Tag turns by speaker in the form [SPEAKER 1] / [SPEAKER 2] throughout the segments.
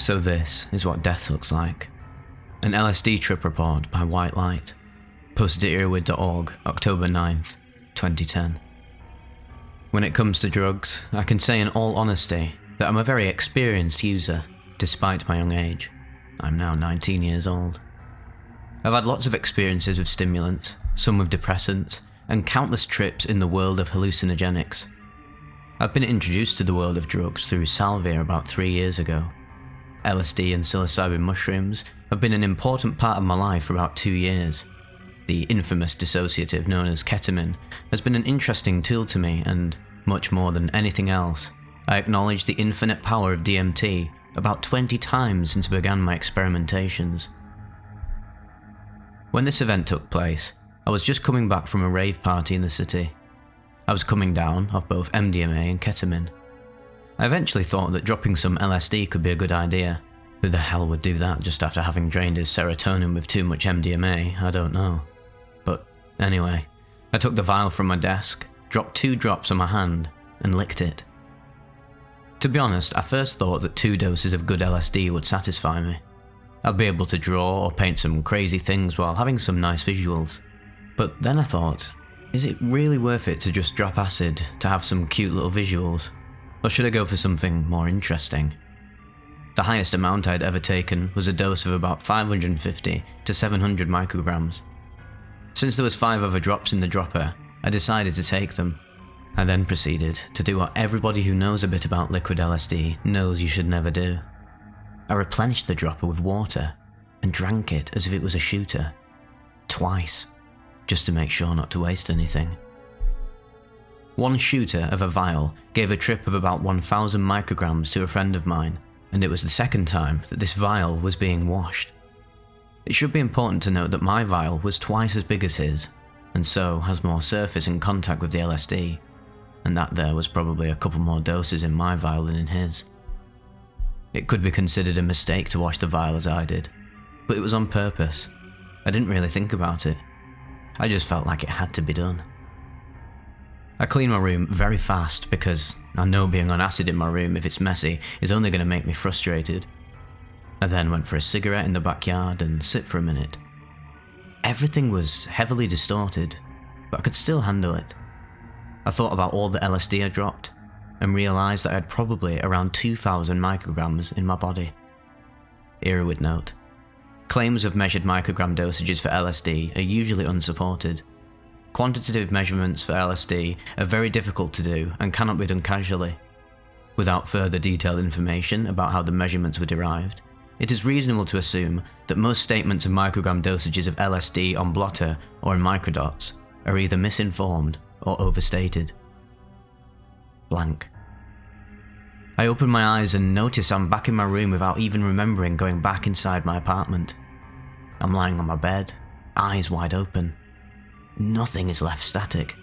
[SPEAKER 1] So this is what death looks like. An LSD trip report by White Light. Posted at earbud.org, October 9th, 2010. When it comes to drugs, I can say in all honesty that I'm a very experienced user, despite my young age. I'm now 19 years old. I've had lots of experiences with stimulants, some with depressants, and countless trips in the world of hallucinogenics. I've been introduced to the world of drugs through salvia about 3 years ago. LSD and psilocybin mushrooms have been an important part of my life for about 2 years. The infamous dissociative known as ketamine has been an interesting tool to me, and much more than anything else, I acknowledge the infinite power of DMT about 20 times since I began my experimentations. When this event took place, I was just coming back from a rave party in the city. I was coming down off both MDMA and ketamine. I eventually thought that dropping some LSD could be a good idea. Who the hell would do that just after having drained his serotonin with too much MDMA? I don't know. But anyway, I took the vial from my desk, dropped 2 drops on my hand, and licked it. To be honest, I first thought that 2 doses of good LSD would satisfy me. I'd be able to draw or paint some crazy things while having some nice visuals. But then I thought, is it really worth it to just drop acid to have some cute little visuals? Or should I go for something more interesting? The highest amount I'd ever taken was a dose of about 550 to 700 micrograms. Since there was 5 other drops in the dropper, I decided to take them. I then proceeded to do what everybody who knows a bit about liquid LSD knows you should never do. I replenished the dropper with water and drank it as if it was a shooter. Twice, just to make sure not to waste anything. 1 shooter of a vial gave a trip of about 1,000 micrograms to a friend of mine, and it was the second time that this vial was being washed. It should be important to note that my vial was twice as big as his, and so has more surface in contact with the LSD, and that there was probably a couple more doses in my vial than in his. It could be considered a mistake to wash the vial as I did, but it was on purpose. I didn't really think about it. I just felt like it had to be done. I cleaned my room very fast because I know being on acid in my room, if it's messy, is only going to make me frustrated. I then went for a cigarette in the backyard and sit for a minute. Everything was heavily distorted, but I could still handle it. I thought about all the LSD I dropped, and realised that I had probably around 2,000 micrograms in my body. Earbud note: claims of measured microgram dosages for LSD are usually unsupported. Quantitative measurements for LSD are very difficult to do and cannot be done casually. Without further detailed information about how the measurements were derived, it is reasonable to assume that most statements of microgram dosages of LSD on blotter or in microdots are either misinformed or overstated. Blank. I open my eyes and notice I'm back in my room without even remembering going back inside my apartment. I'm lying on my bed, eyes wide open. Nothing is left static.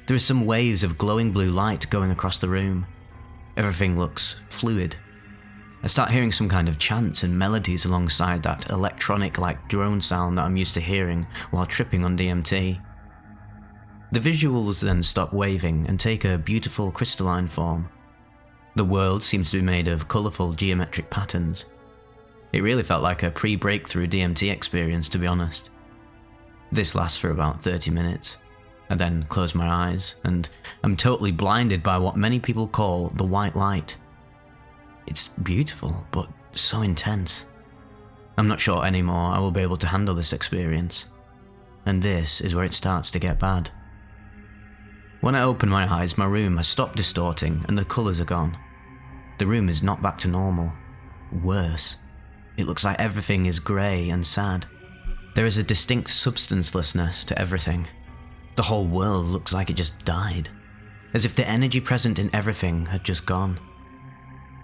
[SPEAKER 1] There are some waves of glowing blue light going across the room. Everything looks fluid. I start hearing some kind of chants and melodies alongside that electronic-like drone sound that I'm used to hearing while tripping on DMT. The visuals then stop waving and take a beautiful crystalline form. The world seems to be made of colourful geometric patterns. It really felt like a pre-breakthrough DMT experience, to be honest. This lasts for about 30 minutes. I then close my eyes, and I'm totally blinded by what many people call the white light. It's beautiful, but so intense. I'm not sure anymore I will be able to handle this experience. And this is where it starts to get bad. When I open my eyes, my room has stopped distorting and the colours are gone. The room is not back to normal. Worse, it looks like everything is grey and sad. There is a distinct substancelessness to everything. The whole world looks like it just died, as if the energy present in everything had just gone.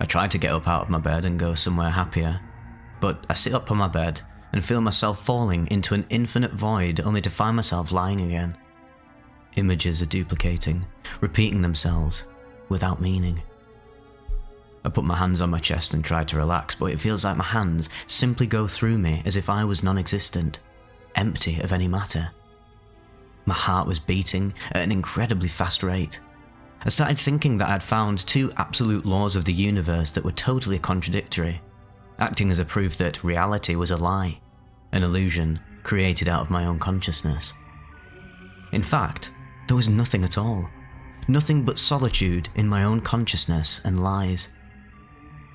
[SPEAKER 1] I try to get up out of my bed and go somewhere happier, but I sit up on my bed and feel myself falling into an infinite void only to find myself lying again. Images are duplicating, repeating themselves, without meaning. I put my hands on my chest and try to relax, but it feels like my hands simply go through me as if I was non-existent, empty of any matter. My heart was beating at an incredibly fast rate. I started thinking that I'd found 2 absolute laws of the universe that were totally contradictory. acting as a proof that reality was a lie, an illusion created out of my own consciousness. In fact, there was nothing at all. Nothing but solitude in my own consciousness and lies.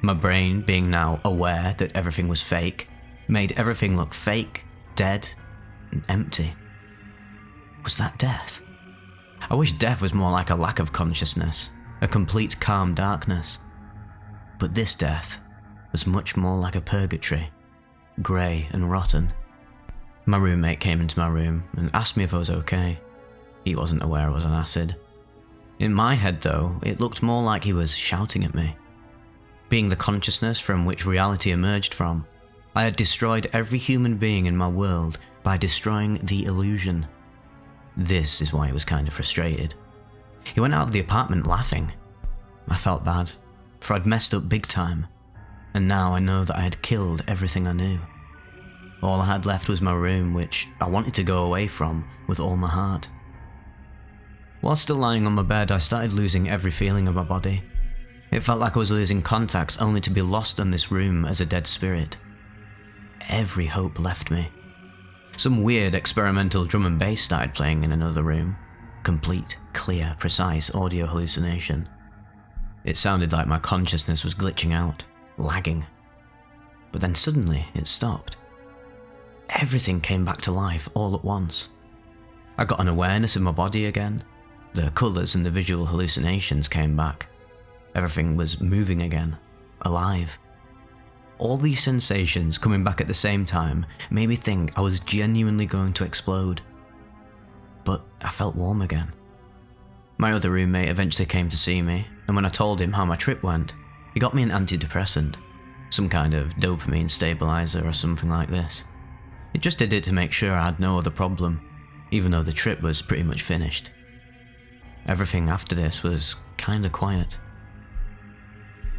[SPEAKER 1] My brain, being now aware that everything was fake, made everything look fake, dead, and empty. Was that death? I wish death was more like a lack of consciousness, a complete calm darkness. But this death was much more like a purgatory, grey and rotten. My roommate came into my room and asked me if I was okay. He wasn't aware I was on acid. In my head though, it looked more like he was shouting at me. Being the consciousness from which reality emerged from, I had destroyed every human being in my world by destroying the illusion. This is why he was kind of frustrated. He went out of the apartment laughing. I felt bad, for I'd messed up big time, and now I know that I had killed everything I knew. All I had left was my room, which I wanted to go away from with all my heart. While still lying on my bed, I started losing every feeling of my body. It felt like I was losing contact only to be lost in this room as a dead spirit. Every hope left me. Some weird experimental drum and bass started playing in another room. Complete, clear, precise audio hallucination. It sounded like my consciousness was glitching out, lagging. But then suddenly it stopped. Everything came back to life all at once. I got an awareness of my body again. The colours and the visual hallucinations came back. Everything was moving again, alive. All these sensations coming back at the same time made me think I was genuinely going to explode. But I felt warm again. My other roommate eventually came to see me, and when I told him how my trip went, he got me an antidepressant, some kind of dopamine stabilizer or something like this. It just did it to make sure I had no other problem, even though the trip was pretty much finished. Everything after this was kinda quiet.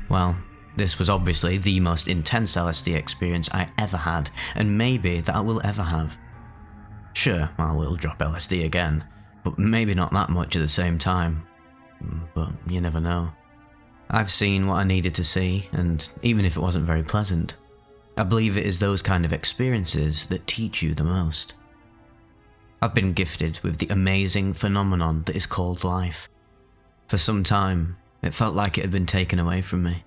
[SPEAKER 1] Well, this was obviously the most intense LSD experience I ever had, and maybe that I will ever have. Sure, I will drop LSD again, but maybe not that much at the same time. But you never know. I've seen what I needed to see, and even if it wasn't very pleasant, I believe it is those kind of experiences that teach you the most. I've been gifted with the amazing phenomenon that is called life. For some time, it felt like it had been taken away from me.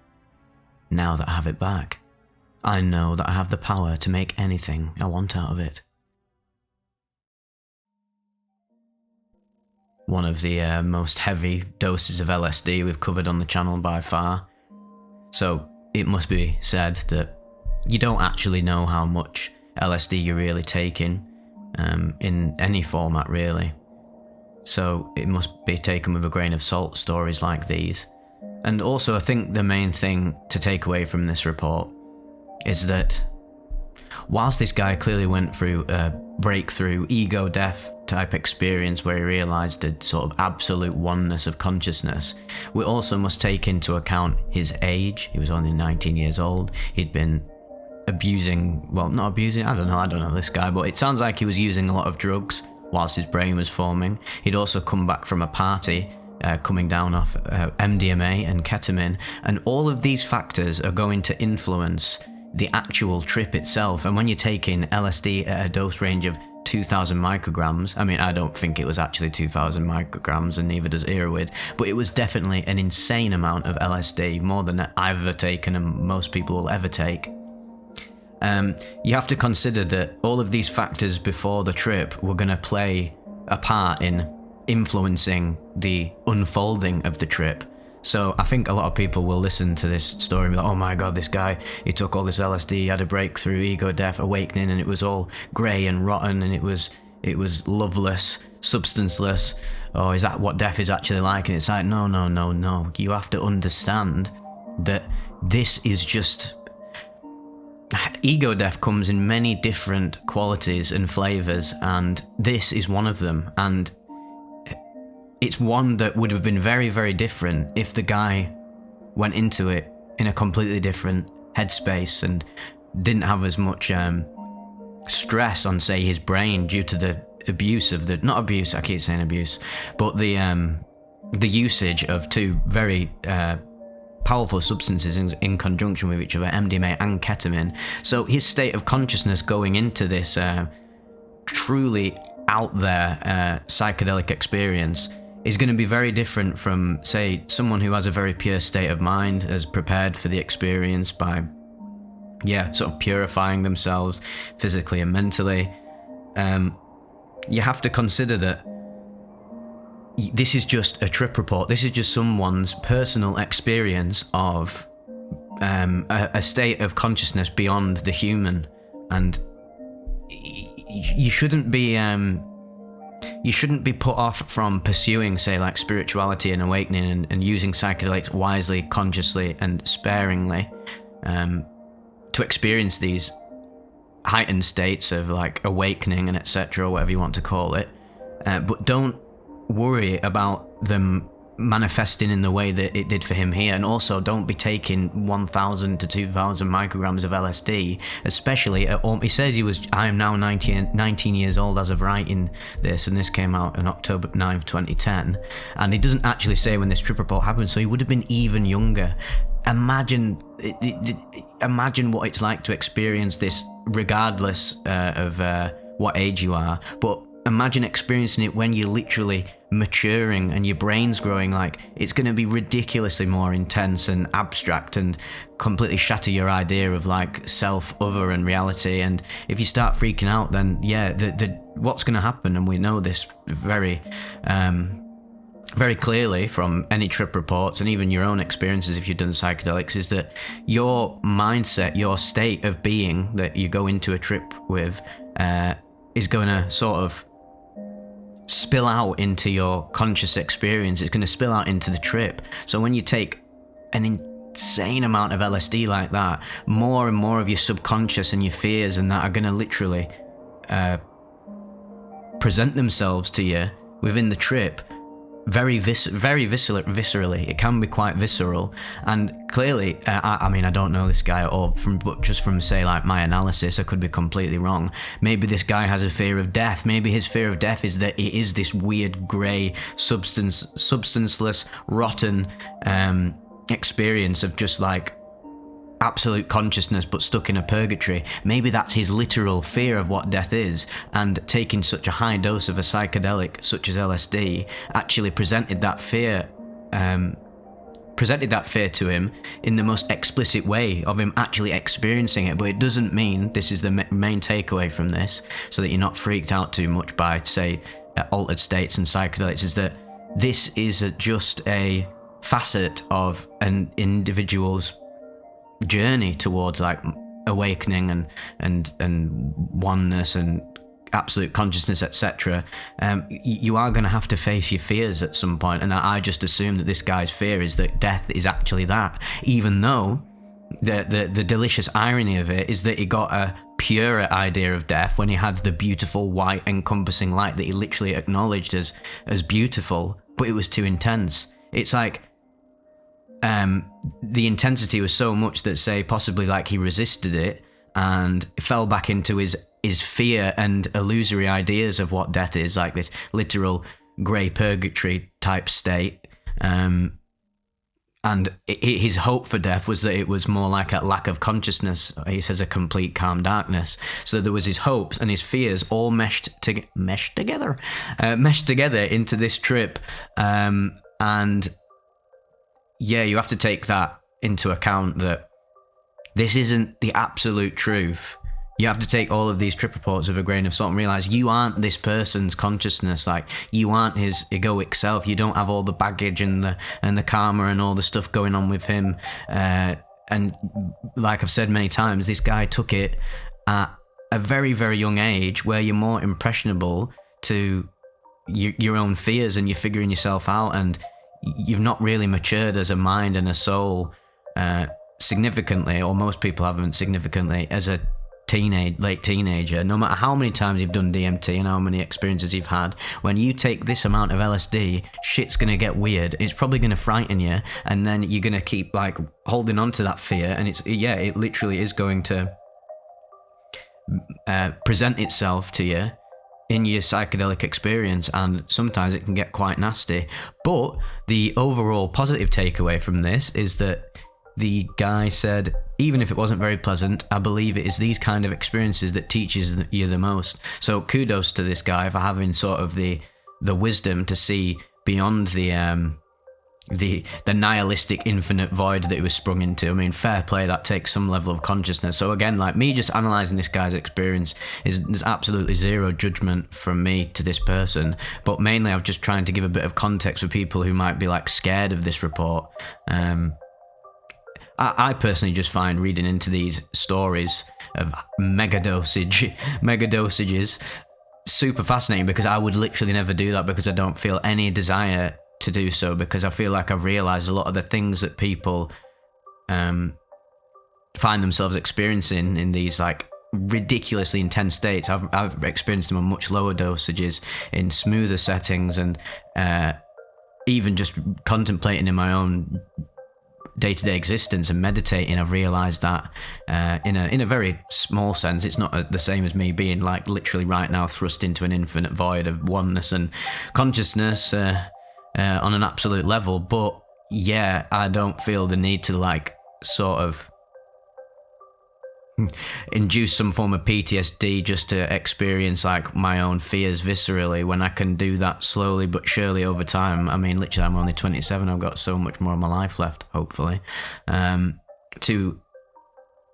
[SPEAKER 1] Now that I have it back, I know that I have the power to make anything I want out of it. One of the most heavy doses of LSD we've covered on the channel by far. So it must be said that you don't actually know how much LSD you're really taking in any format really. So it must be taken with a grain of salt, stories like these. And also I think the main thing to take away from this report is that whilst this guy clearly went through a breakthrough ego death type experience where he realised the sort of absolute oneness of consciousness, we also must take into account his age. He was only 19 years old. He'd been abusing, well, not abusing, I don't know this guy, but it sounds like he was using a lot of drugs whilst his brain was forming. He'd also come back from a party coming down off MDMA and ketamine, and all of these factors are going to influence the actual trip itself. And when you're taking LSD at a dose range of 2,000 micrograms, I mean, I don't think it was actually 2,000 micrograms, and neither does EARBUDS, but it was definitely an insane amount of LSD, more than I've ever taken and most people will ever take. You have to consider that all of these factors before the trip were going to play a part in influencing the unfolding of the trip. So I think a lot of people will listen to this story and be like, oh my god, this guy, he took all this LSD, he had a breakthrough, ego death, awakening, and it was all grey and rotten, and it was loveless, substanceless. Oh, is that what death is actually like? And it's like, no. You have to understand that this is just... Ego death comes in many different qualities and flavours, and this is one of them. And it's one that would have been very, very different if the guy went into it in a completely different headspace and didn't have as much stress on, say, his brain due to the abuse of the... Not abuse, I keep saying abuse, but the usage of two very powerful substances in conjunction with each other, MDMA and ketamine. So his state of consciousness going into this truly out there psychedelic experience is going to be very different from, say, someone who has a very pure state of mind, has prepared for the experience by, sort of purifying themselves physically and mentally. You have to consider that this is just a trip report. This is just someone's personal experience of a state of consciousness beyond the human, and you shouldn't be put off from pursuing, say, like spirituality and awakening and using psychedelics wisely, consciously, and sparingly to experience these heightened states of like awakening and etc., whatever you want to call it. But don't worry about them manifesting in the way that it did for him here, and also don't be taking 1,000 to 2,000 micrograms of LSD, especially at, he said I am now 19 years old as of writing this, and this came out on October 9th, 2010, and he doesn't actually say when this trip report happened, so he would have been even younger. Imagine what it's like to experience this regardless of what age you are, but imagine experiencing it when you're literally maturing and your brain's growing. Like, it's going to be ridiculously more intense and abstract and completely shatter your idea of like self, other, and reality. And if you start freaking out, then what's going to happen, and we know this very clearly from any trip reports and even your own experiences if you've done psychedelics, is that your mindset, your state of being that you go into a trip with is going to sort of spill out into your conscious experience. It's going to spill out into the trip. So when you take an insane amount of LSD like that, more and more of your subconscious and your fears and that are going to literally present themselves to you within the trip very viscerally. It can be quite visceral, and clearly, I mean, I don't know this guy at all, but just from, say, like my analysis, I could be completely wrong. Maybe this guy has a fear of death. Maybe his fear of death is that it is this weird grey, substanceless, rotten experience of just like absolute consciousness but stuck in a purgatory. Maybe that's his literal fear of what death is, and taking such a high dose of a psychedelic such as LSD actually presented that fear to him in the most explicit way of him actually experiencing it. But it doesn't mean, this is the main takeaway from this, so that you're not freaked out too much by, say, altered states and psychedelics, is that this is just a facet of an individual's journey towards like awakening and oneness and absolute consciousness, etc. You are going to have to face your fears at some point, and I just assume that this guy's fear is that death is actually that, even though the delicious irony of it is that he got a purer idea of death when he had the beautiful white encompassing light that he literally acknowledged as beautiful, but it was too intense. It's like the intensity was so much that, say, possibly like he resisted it and fell back into his fear and illusory ideas of what death is, like this literal grey purgatory type state. And his hope for death was that it was more like a lack of consciousness. He says a complete calm darkness. So there was his hopes and his fears all meshed together into this trip. And yeah, you have to take that into account, that this isn't the absolute truth. You have to take all of these trip reports with a grain of salt and realize you aren't this person's consciousness. Like, you aren't his egoic self. You don't have all the baggage and the karma and all the stuff going on with him. And like I've said many times, this guy took it at a very, very young age, where you're more impressionable to your own fears and you're figuring yourself out, and you've not really matured as a mind and a soul significantly, or most people haven't significantly, as a late teenager. No matter how many times you've done DMT and how many experiences you've had, when you take this amount of LSD, shit's gonna get weird. It's probably gonna frighten you, and then you're gonna keep like holding on to that fear, and it literally is going to present itself to you in your psychedelic experience, and sometimes it can get quite nasty. But the overall positive takeaway from this is that the guy said, even if it wasn't very pleasant, I believe it is these kind of experiences that teaches you the most. So kudos to this guy for having sort of the wisdom to see beyond the nihilistic infinite void that he was sprung into. I mean, fair play, that takes some level of consciousness. So again, like me just analysing this guy's experience, there's absolutely zero judgment from me to this person, but mainly I'm just trying to give a bit of context for people who might be like scared of this report. I personally just find reading into these stories of mega dosages super fascinating, because I would literally never do that, because I don't feel any desire to do so, because I feel like I've realised a lot of the things that people find themselves experiencing in these like ridiculously intense states, I've experienced them on much lower dosages in smoother settings, and even just contemplating in my own day-to-day existence and meditating, I've realised that in a very small sense, it's not the same as me being like literally right now thrust into an infinite void of oneness and consciousness on an absolute level. But yeah, I don't feel the need to like sort of induce some form of PTSD just to experience like my own fears viscerally, when I can do that slowly but surely over time. I mean, literally, I'm only 27. I've got so much more of my life left, hopefully, to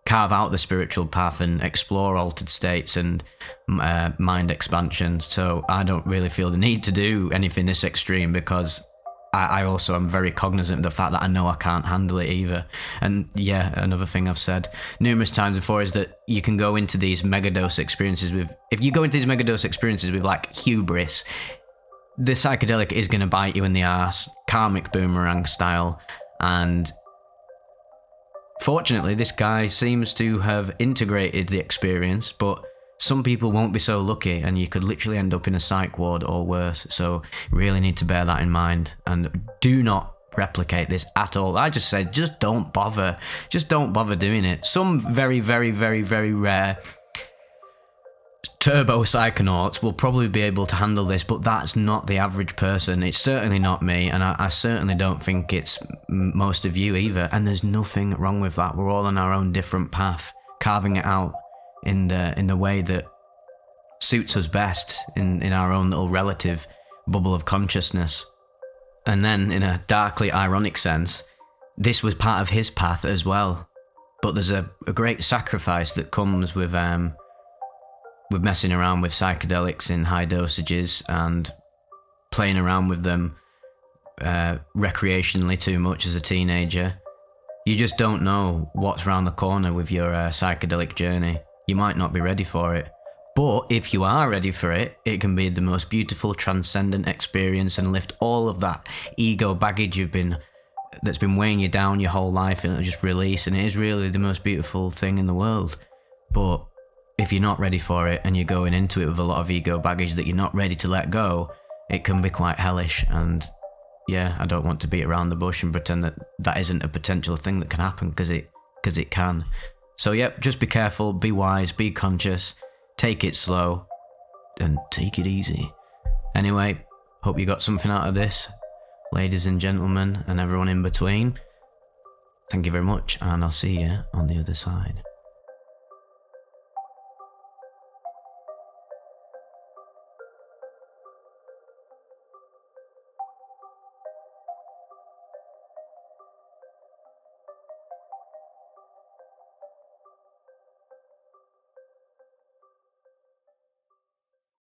[SPEAKER 1] carve out the spiritual path and explore altered states and mind expansion. So I don't really feel the need to do anything this extreme, because I also am very cognizant of the fact that I know I can't handle it either. And yeah, another thing I've said numerous times before is that you can go into these megadose experiences with, if you go into these megadose experiences with like hubris, the psychedelic is going to bite you in the ass, karmic boomerang style. And fortunately, this guy seems to have integrated the experience, but some people won't be so lucky, and you could literally end up in a psych ward or worse. So really need to bear that in mind, and do not replicate this at all. I just said, just don't bother. Just don't bother doing it. Some very, very, very, very rare turbo psychonauts will probably be able to handle this, but that's not the average person. It's certainly not me, and I certainly don't think it's most of you either. And there's nothing wrong with that. We're all on our own different path, carving it out in the way that suits us best in our own little relative bubble of consciousness. And then, in a darkly ironic sense, this was part of his path as well. But there's a great sacrifice that comes with messing around with psychedelics in high dosages and playing around with them recreationally too much as a teenager. You just don't know what's around the corner with your psychedelic journey. You might not be ready for it. But if you are ready for it, it can be the most beautiful, transcendent experience and lift all of that ego baggage that's been weighing you down your whole life, and it'll just release, and it is really the most beautiful thing in the world. But if you're not ready for it, and you're going into it with a lot of ego baggage that you're not ready to let go, it can be quite hellish. And yeah, I don't want to beat around the bush and pretend that that isn't a potential thing that can happen, because it can. So yep, just be careful, be wise, be conscious, take it slow, and take it easy. Anyway, hope you got something out of this, ladies and gentlemen, and everyone in between. Thank you very much, and I'll see you on the other side.